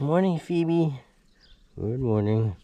Morning, Phoebe. Good morning.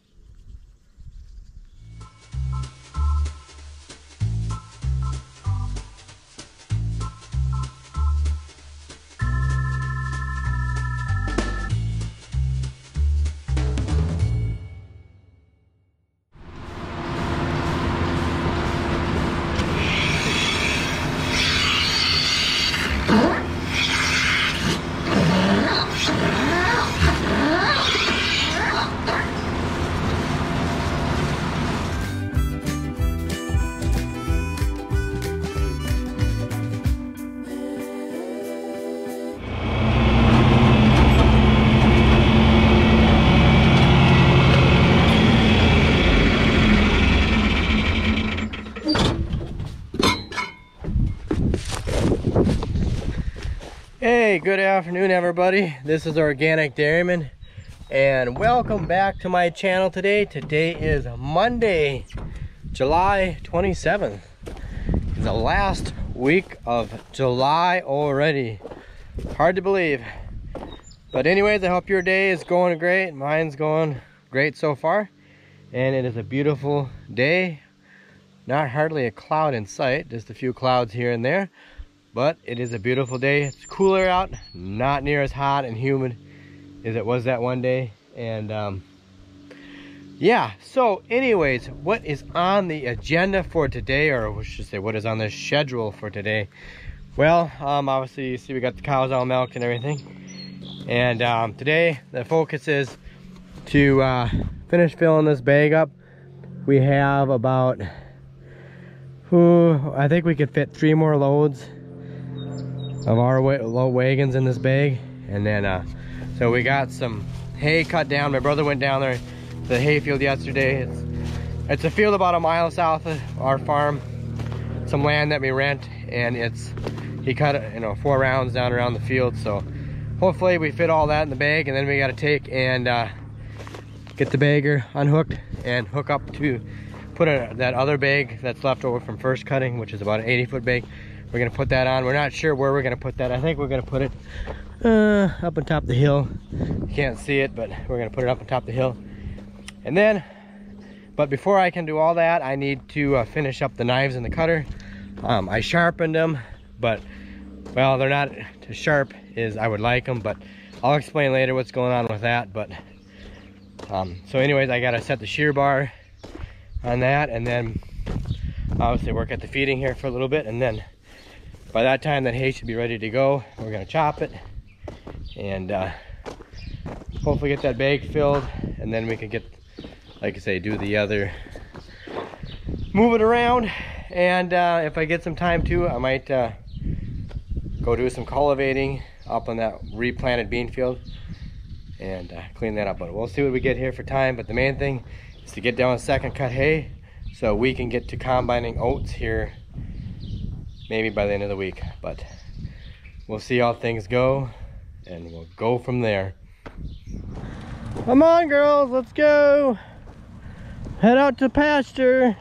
Hey, good afternoon everybody. This is Organic Dairyman and welcome back to my channel today. Today is Monday, July 27th. It's the last week of July already. Hard to believe. But anyways, I hope your day is going great. Mine's going great so far. And it is a beautiful day. Not hardly a cloud in sight, just a few clouds here and there. But it is a beautiful day. It's cooler out, not near as hot and humid as it was that one day. And yeah, so anyways, what is on the agenda for today, or we should say what is on the schedule for today? Well, obviously you see we got the cows all milked and everything. And today the focus is to finish filling this bag up. We have about, I think we could fit 3 more loads of our low wagons in this bag. And then so we got some hay cut down. My brother went down there to the hay field yesterday. It's a field about a mile south of our farm, some land that we rent, and he cut 4 rounds down around the field. So hopefully we fit all that in the bag, and then we got to take and get the bagger unhooked and hook up to put that other bag that's left over from first cutting, which is about an 80-foot bag. We're gonna put that on. We're not sure where we're gonna put that. I think we're gonna put it up on top of the hill. You can't see it, but we're gonna put it up on top of the hill. And then, but before I can do all that, I need to finish up the knives in the cutter. I sharpened them, but well, they're not as sharp as I would like them, but I'll explain later what's going on with that. But so anyways, I gotta set the shear bar on that, and then obviously work at the feeding here for a little bit, and then by that time that hay should be ready to go. We're gonna chop it and hopefully get that bag filled, and then we can get, like I say, do the other, move it around. And if I get some time too, I might go do some cultivating up on that replanted bean field and clean that up. But we'll see what we get here for time. But the main thing is to get down a second cut hay so we can get to combining oats here maybe by the end of the week. But we'll see how things go, and we'll go from there. Come on girls, let's go. Head out to pasture.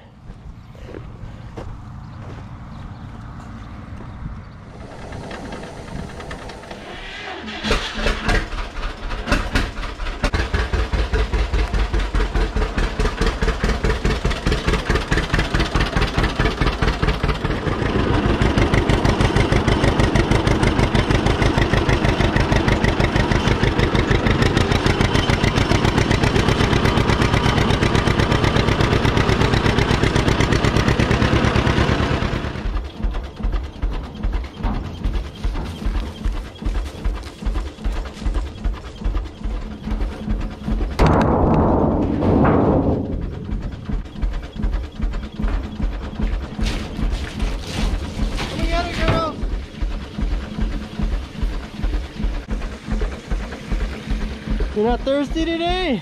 You're not thirsty today?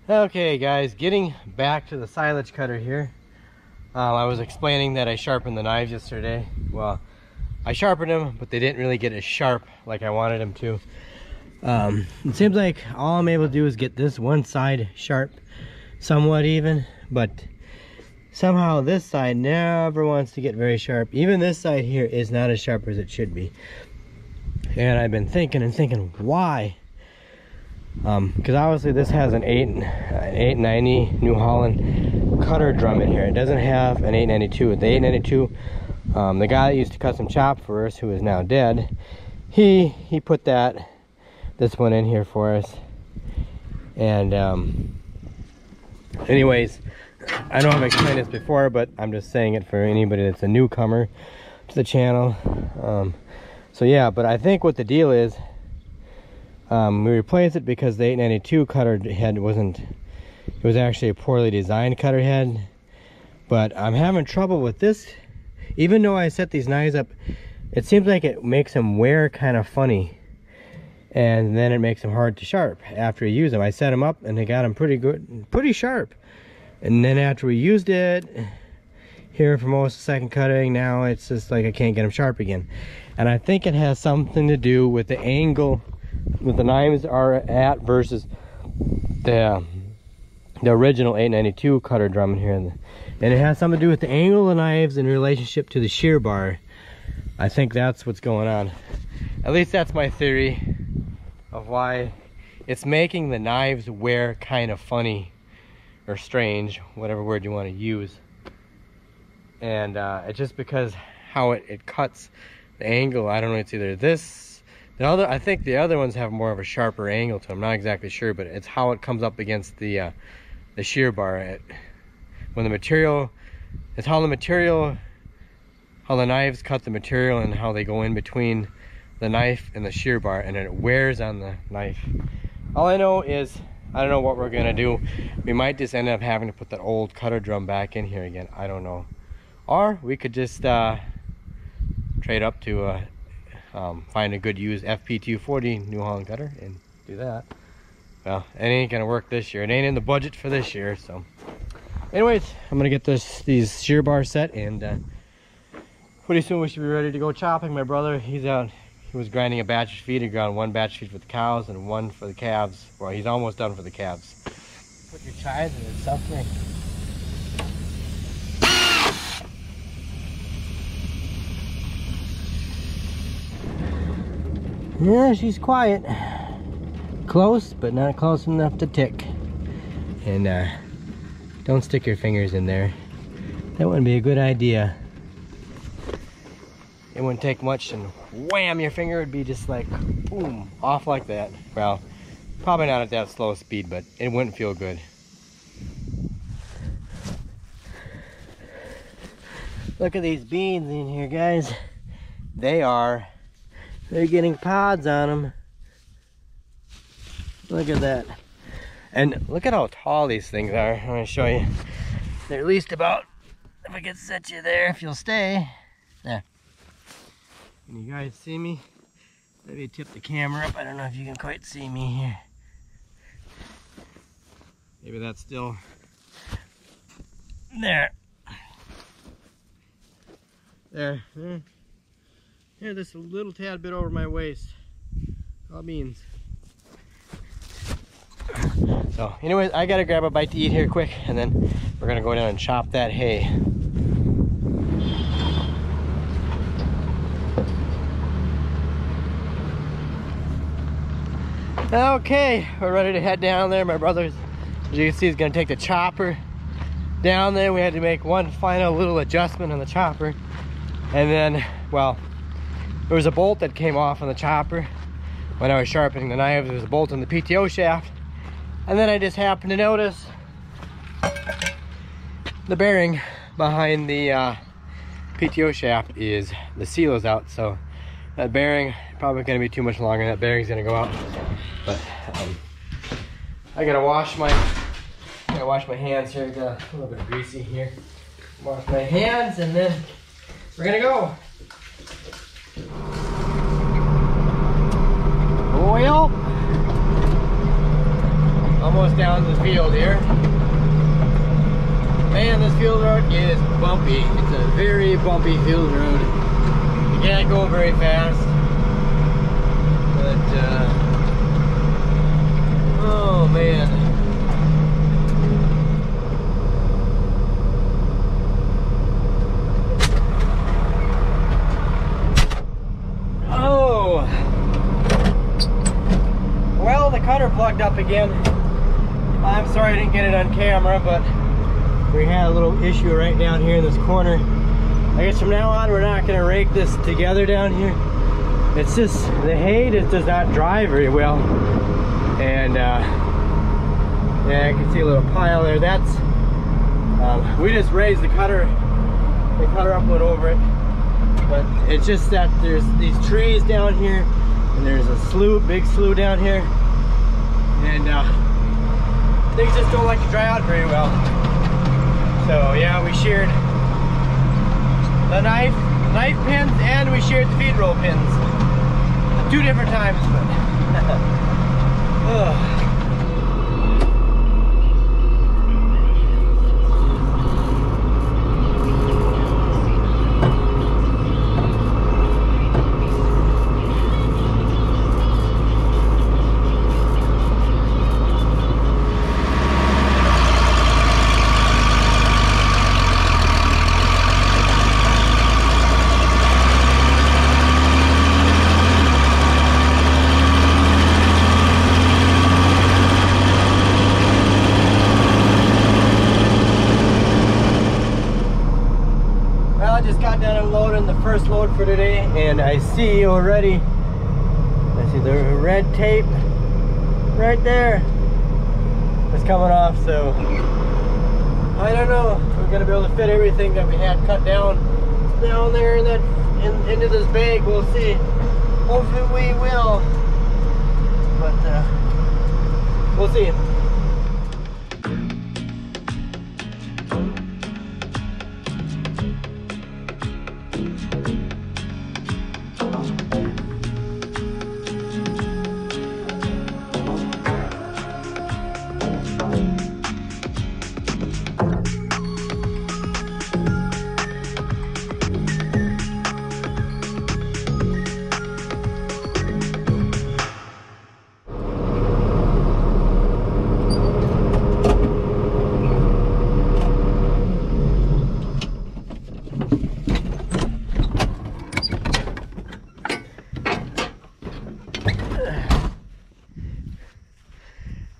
Okay guys, getting back to the silage cutter here. I was explaining that I sharpened the knives yesterday. Well, I sharpened them, but they didn't really get as sharp like I wanted them to. It seems like all I'm able to do is get this one side sharp, somewhat even, but somehow this side never wants to get very sharp. Even this side here is not as sharp as it should be. And I've been thinking and thinking, why? Because obviously this has an 890 New Holland cutter drum in here. It doesn't have an 892. The 892, the guy that used to cut some chop for us, who is now dead, he put this one in here for us. And anyways, I know I've explained this before, but I'm just saying it for anybody that's a newcomer to the channel. So yeah, but I think what the deal is, we replaced it because the 892 cutter head wasn't, it was actually a poorly designed cutter head. But I'm having trouble with this. Even though I set these knives up, it seems like it makes them wear kind of funny. And then it makes them hard to sharp after you use them. I set them up and they got them pretty good, pretty sharp. And then after we used it, here for most of the second cutting, now it's just like I can't get them sharp again. And I think it has something to do with the angle that the knives are at versus the original 892 cutter drum in here. And it has something to do with the angle of the knives in relationship to the shear bar. I think that's what's going on. At least that's my theory of why it's making the knives wear kind of funny or strange, whatever word you want to use. And it's just because how it cuts the angle. I don't know, it's either this, I think the other ones have more of a sharper angle to them. I'm not exactly sure, but it's how it comes up against the shear bar. When the material, it's how the knives cut the material and how they go in between the knife and the shear bar, and then it wears on the knife. All I know is, I don't know what we're gonna do. We might just end up having to put that old cutter drum back in here again. I don't know. Or we could just trade up to find a good used FP240 New Holland cutter and do that. Well, it ain't gonna work this year. It ain't in the budget for this year. So anyways, I'm gonna get these shear bars set, and pretty soon we should be ready to go chopping. My brother, he's out. He was grinding a batch of feed. He ground one batch of feed for the cows and one for the calves. Well, he's almost done for the calves. Put your chives in it, something. Yeah, she's quiet. Close, but not close enough to tick. And don't stick your fingers in there. That wouldn't be a good idea. It wouldn't take much and wham, your finger would be just like boom, off like that. Well, probably not at that slow speed, but it wouldn't feel good. Look at these beans in here, guys. They're getting pods on them. Look at that. And look at how tall these things are. I'm gonna show you. They're at least about, if I could set you there, if you'll stay. There. Can you guys see me? Maybe tip the camera up. I don't know if you can quite see me here. Maybe that's still there. There. Yeah, just a little tad bit over my waist. All beans. So anyways, I gotta grab a bite to eat here quick, and then we're gonna go down and chop that hay. Okay, we're ready to head down there. My brother's, as you can see, is gonna take the chopper down there. We had to make one final little adjustment on the chopper, and then, well, there was a bolt that came off on the chopper when I was sharpening the knives. There was a bolt in the PTO shaft, and then I just happened to notice the bearing behind the PTO shaft is, the seal is out. So that bearing probably gonna be too much longer. That bearing's gonna go out. But I gotta wash my hands here. Got a little bit greasy here. Wash my hands, and then we're gonna go. Well, almost down the field here. Man, this field road is bumpy. It's a very bumpy field road. You can't go very fast. But, oh man. Oh, cutter plugged up again. I'm sorry I didn't get it on camera, but we had a little issue right down here in this corner. I guess from now on we're not going to rake this together down here. It's just the hay just does not dry very well, and yeah, I can see a little pile there. That's we just raised the cutter up, went over it, but it's just that there's these trees down here, and there's a slough, big slough down here, and things just don't like to dry out very well. So yeah, we sheared the knife pins, and we sheared the feed roll pins 2 different times, but first load for today, and I see already, I see the red tape right there. It's coming off, so I don't know if we're gonna be able to fit everything that we had cut down there in that into this bag. We'll see. Hopefully we will, but we'll see.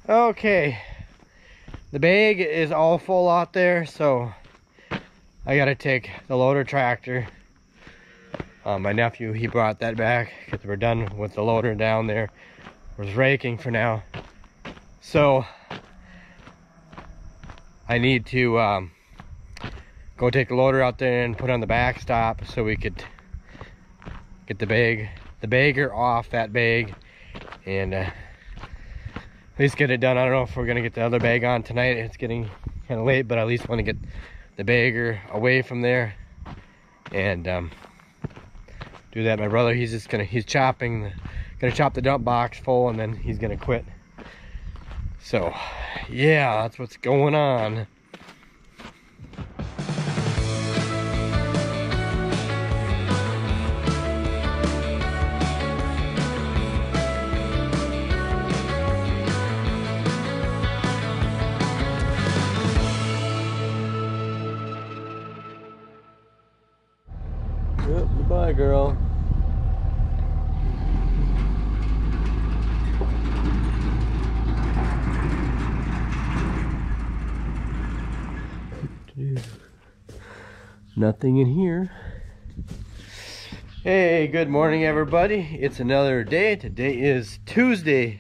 Okay, the bag is all full out there, so I gotta take the loader tractor. My nephew, he brought that back because we're done with the loader down there. We're raking for now, so I need to go take the loader out there and put on the backstop so we could get the bagger off that bag and at least get it done. I don't know if we're gonna get the other bag on tonight. It's getting kind of late, but I at least want to get the bagger away from there and do that. My brother, he's gonna chop the dump box full, and then he's gonna quit. So yeah, that's what's going on. Yep, goodbye, girl. Nothing in here. Hey, good morning, everybody. It's another day. Today is Tuesday,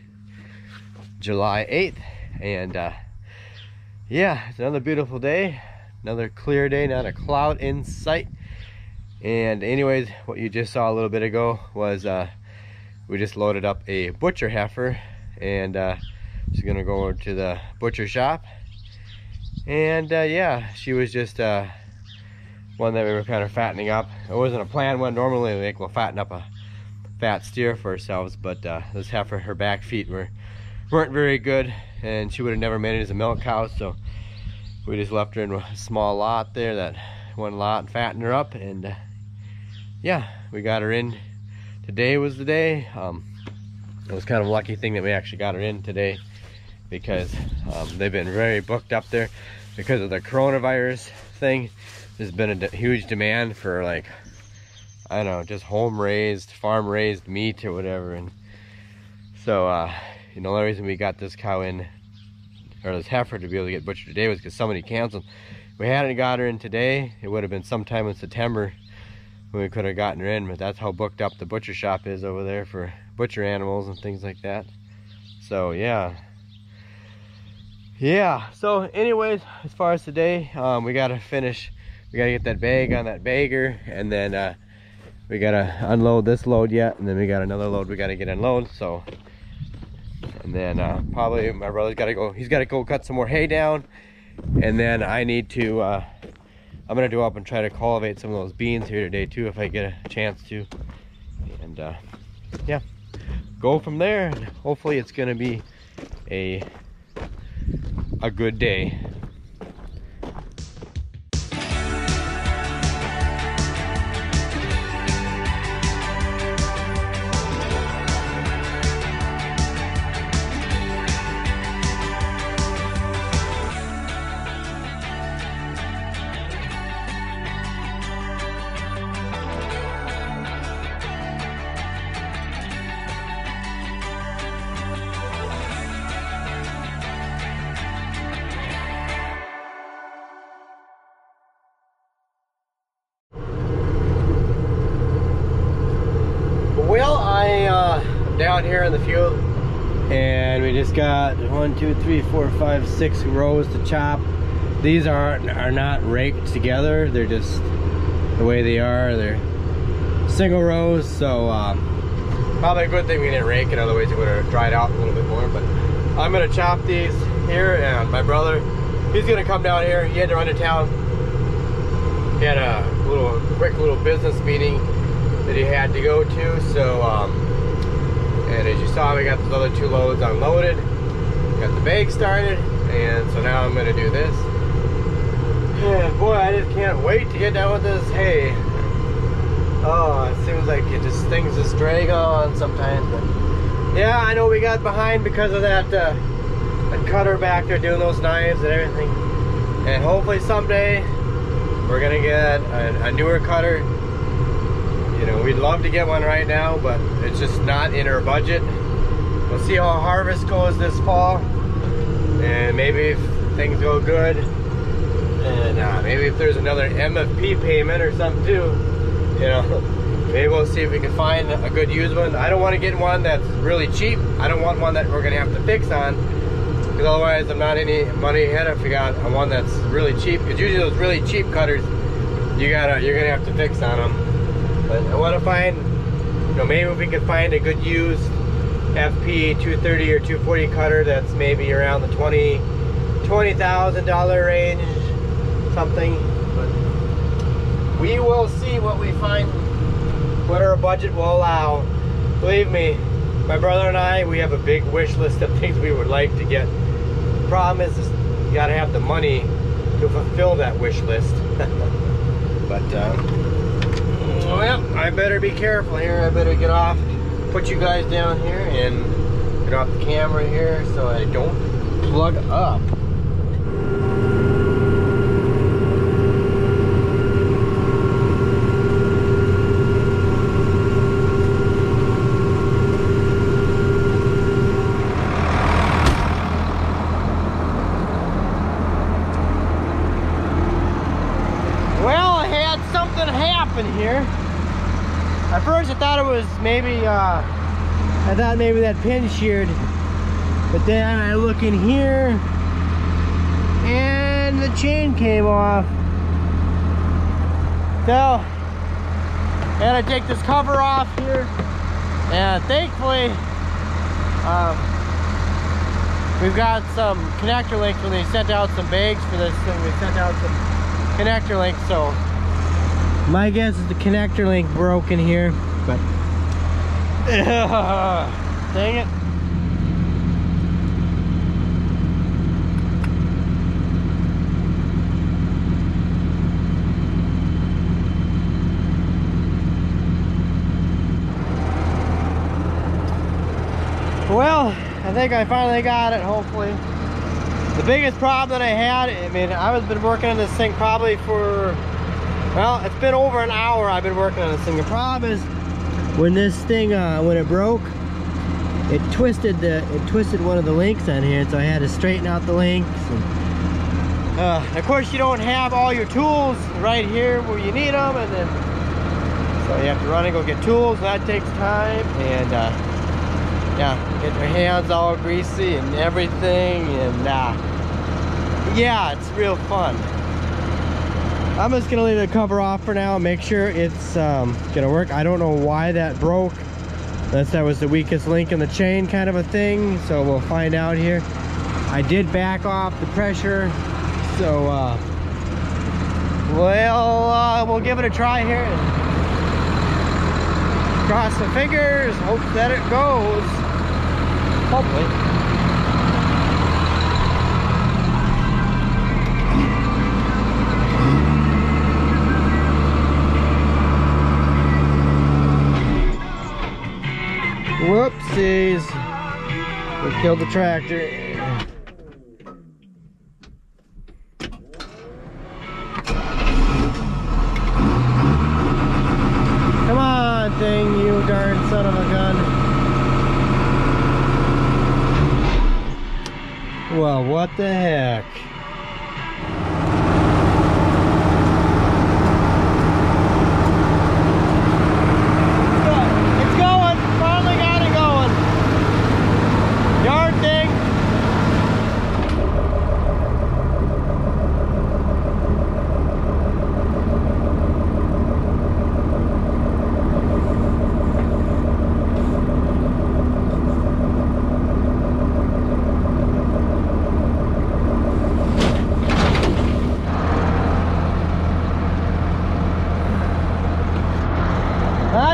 July 8th, and yeah, it's another beautiful day, another clear day, not a cloud in sight. And anyways, what you just saw a little bit ago was we just loaded up a butcher heifer, and she's gonna go over to the butcher shop. And yeah, she was just one that we were kind of fattening up. It wasn't a planned one. Normally we'll fatten up a fat steer for ourselves, but this heifer, her back feet weren't very good, and she would have never made it as a milk cow, so we just left her in a small lot there, that one lot, and fattened her up. And yeah, we got her in. Today was the day. It was kind of a lucky thing that we actually got her in today, because they've been very booked up there because of the coronavirus thing. There's been a huge demand for, like, I don't know, just home raised, farm raised meat or whatever. And so you know, the only reason we got this cow in, or this heifer, to be able to get butchered today was because somebody canceled. If we hadn't got her in today, it would have been sometime in September when we could have gotten her in, but that's how booked up the butcher shop is over there for butcher animals and things like that. So yeah, so anyways, as far as today, we gotta get that bag on that bagger, and then we gotta unload this load yet, and then we got another load we gotta get unload. So, and then probably my brother's gotta go, he's gotta go cut some more hay down, and then I need to I'm gonna go up and try to cultivate some of those beans here today too, if I get a chance to. And yeah, go from there. Hopefully it's gonna be a good day. Well, I'm down here in the field, and we just got 1, 2, 3, 4, 5, 6 rows to chop. These are not raked together, they're just the way they are. They're single rows, so probably a good thing we didn't rake it, otherwise it would have dried out a little bit more. But I'm gonna chop these here, and my brother, he's gonna come down here. He had to run to town. He had a quick little business meeting that he had to go to, so and as you saw, we got those other 2 loads unloaded, got the bag started, and so now I'm going to do this. And boy, I just can't wait to get done with this hay. Oh, it seems like things just drag on sometimes. But yeah, I know we got behind because of that cutter back there doing those knives and everything, and hopefully someday we're gonna get a newer cutter. You know, we'd love to get one right now, but it's just not in our budget. We'll see how harvest goes this fall, and maybe if things go good, and maybe if there's another MFP payment or something too, you know, maybe we'll see if we can find a good used one. I don't want to get one that's really cheap. I don't want one that we're gonna have to fix on, because otherwise I'm not any money ahead if we got one that's really cheap. Because usually those really cheap cutters, you're gonna have to fix on them. But I want to find, you know, maybe if we could find a good used FP 230 or 240 cutter that's maybe around the $20,000 range, something. But we will see what we find, what our budget will allow. Believe me, my brother and I, we have a big wish list of things we would like to get. The problem is you got to have the money to fulfill that wish list. But well, I better be careful here. I better get off, put you guys down here, and get off the camera here so I don't plug up. Here. At first I thought it was maybe that pin sheared, but then I look in here and the chain came off. So I had to take this cover off here, and thankfully we've got some connector links. When they sent out some bags for this thing, they sent out some connector links, so my guess is the connector link broke in here, but dang it. Well, I think I finally got it, hopefully. The biggest problem that I had, I mean, I've been working on this thing probably for, well, it's been over an hour I've been working on this thing. The problem is when this thing, when it broke, it twisted one of the links on here, so I had to straighten out the links. And, of course, you don't have all your tools right here where you need them, and then so you have to run and go get tools. That takes time, and yeah, get your hands all greasy and everything, and yeah, it's real fun. I'm just gonna leave the cover off for now, make sure it's gonna work. I don't know why that broke. That was the weakest link in the chain kind of a thing, so we'll find out here. I did back off the pressure, so we'll give it a try here and cross the fingers, hope that it goes. Hopefully. Whoopsies, we killed the tractor. Come on, thing, you darn son of a gun. Well, what the heck?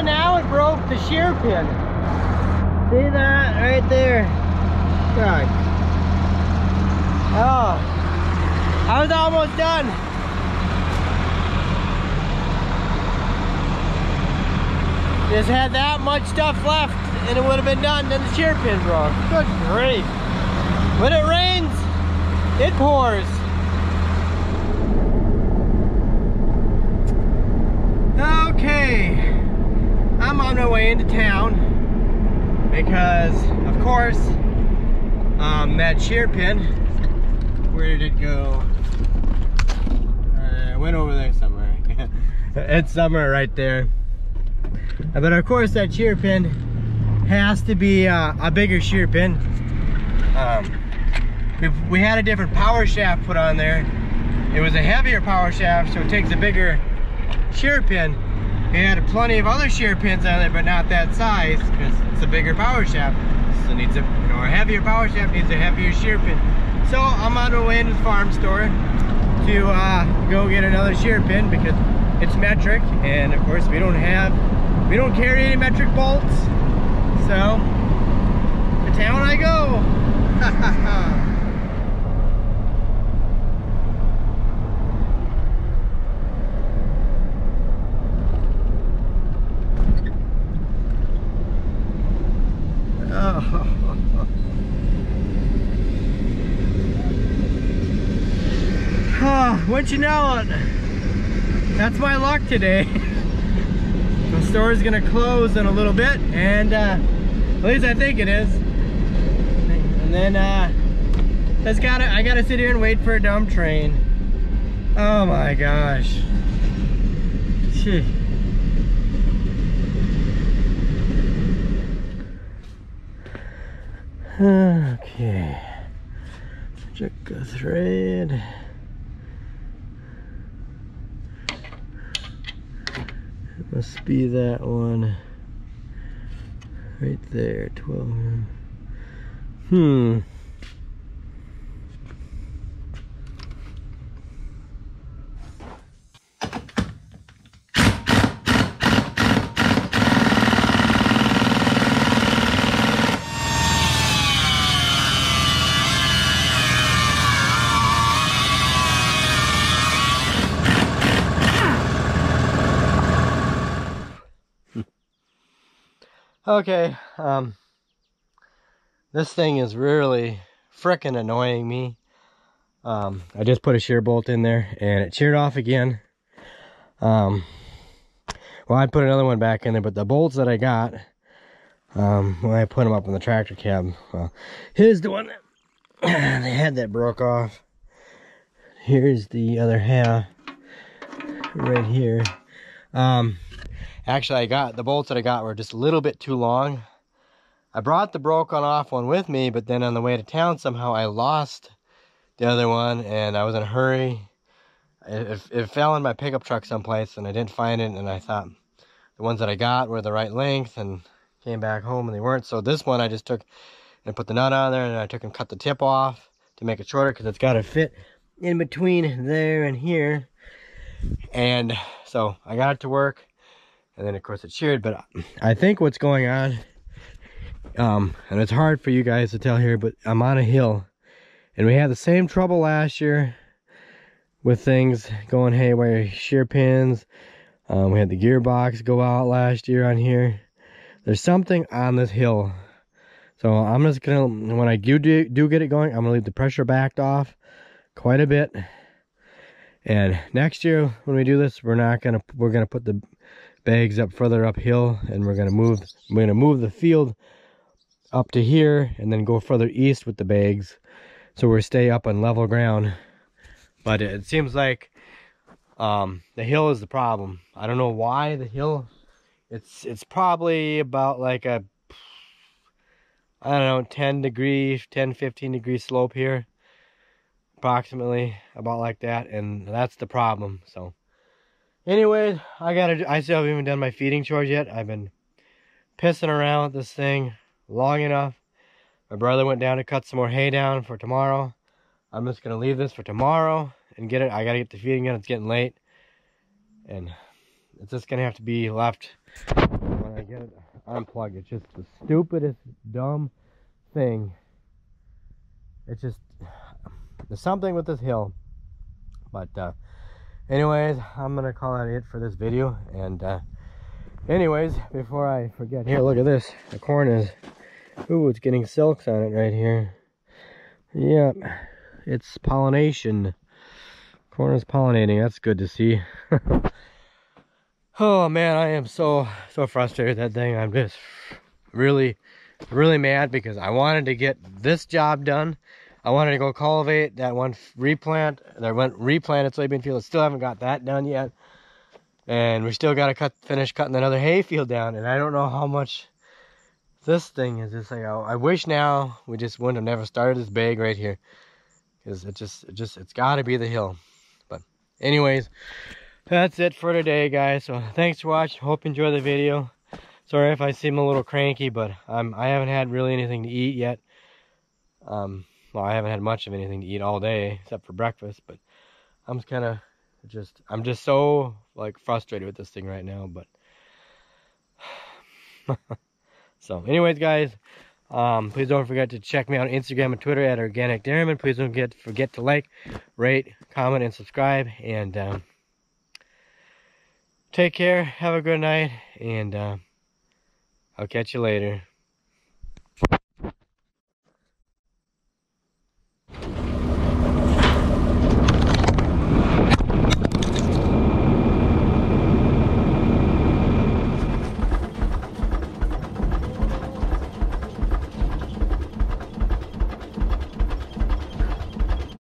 Now it broke the shear pin. See that right there? God. Oh, I was almost done. Just had that much stuff left and it would have been done, then the shear pin broke. Good grief. When it rains, it pours. Okay. I'm on my way into town because, of course, that shear pin, where did it go? It went over there somewhere. It's somewhere right there. But of course, that shear pin has to be a bigger shear pin. We had a different power shaft put on there. It was a heavier power shaft, so it takes a bigger shear pin. We had plenty of other shear pins on it, but not that size because it's a bigger power shaft. So it needs a heavier power shaft needs a heavier shear pin. So I'm on my way into the farm store to go get another shear pin because it's metric, and of course we don't carry any metric bolts. So to town I go. Wouldn't you know it? That's my luck today. The store is gonna close in a little bit, and at least I think it is. And then I gotta sit here and wait for a dump train. Oh my gosh. Gee. Okay. Check the thread. It must be that one right there, 12. Okay, this thing is really frickin' annoying me. I just put a shear bolt in there and it sheared off again. Well, I put another one back in there, but the bolts that I got, when I put them up in the tractor cab. Well, here's the one that the head that broke off. Here's the other half right here. Actually, I got the bolts that I got were just a little bit too long. I brought the broken off one with me, but then on the way to town somehow I lost the other one, and I was in a hurry. It fell in my pickup truck someplace, and I didn't find it, and I thought the ones that I got were the right length, and came back home and they weren't. So this one I just took and put the nut on there, and I took and cut the tip off to make it shorter because it's got to fit in between there and here. And so I got it to work, and then of course it sheared. But I think what's going on, and it's hard for you guys to tell here, but I'm on a hill, and we had the same trouble last year with things going haywire, shear pins. We had the gearbox go out last year on here. There's something on this hill. So I'm just gonna, when I do get it going, I'm gonna leave the pressure backed off quite a bit. And next year when we do this, we're gonna put the bags up further uphill, and we're gonna move the field up to here and then go further east with the bags, so we stay up on level ground. But it seems like the hill is the problem. I don't know why the hill. It's probably about like a, I don't know, 15 degree slope here, approximately, about like that, and that's the problem. So anyways, I still haven't even done my feeding chores yet. I've been pissing around with this thing long enough. My brother went down to cut some more hay down for tomorrow. I'm just gonna leave this for tomorrow and get it. I gotta get the feeding in. It's getting late, and it's just gonna have to be left when I get it unplugged. It's just the stupidest dumb thing. It's just, there's something with this hill. But anyways, I'm gonna call that it for this video. And anyways, before I forget, here, look at this. The corn is, ooh, it's getting silks on it right here. Yep, it's pollination. Corn is pollinating. That's good to see. Oh man, I am so frustrated with that thing. I'm just really mad because I wanted to get this job done. I wanted to go cultivate that one replanted soybean field. I still haven't got that done yet, and we still got to finish cutting another hay field down. And I don't know how much this thing is just like, I wish now we just wouldn't have never started this bag right here, because it's got to be the hill. But anyways, that's it for today, guys. So thanks for watching. Hope you enjoy the video. Sorry if I seem a little cranky, but I haven't had really anything to eat yet. Well, I haven't had much of anything to eat all day except for breakfast, but I'm just so like frustrated with this thing right now. But so anyways, guys, please don't forget to check me out on Instagram and Twitter at Organic Dairyman. Please don't forget to like, rate, comment, and subscribe. And take care, have a good night, and I'll catch you later.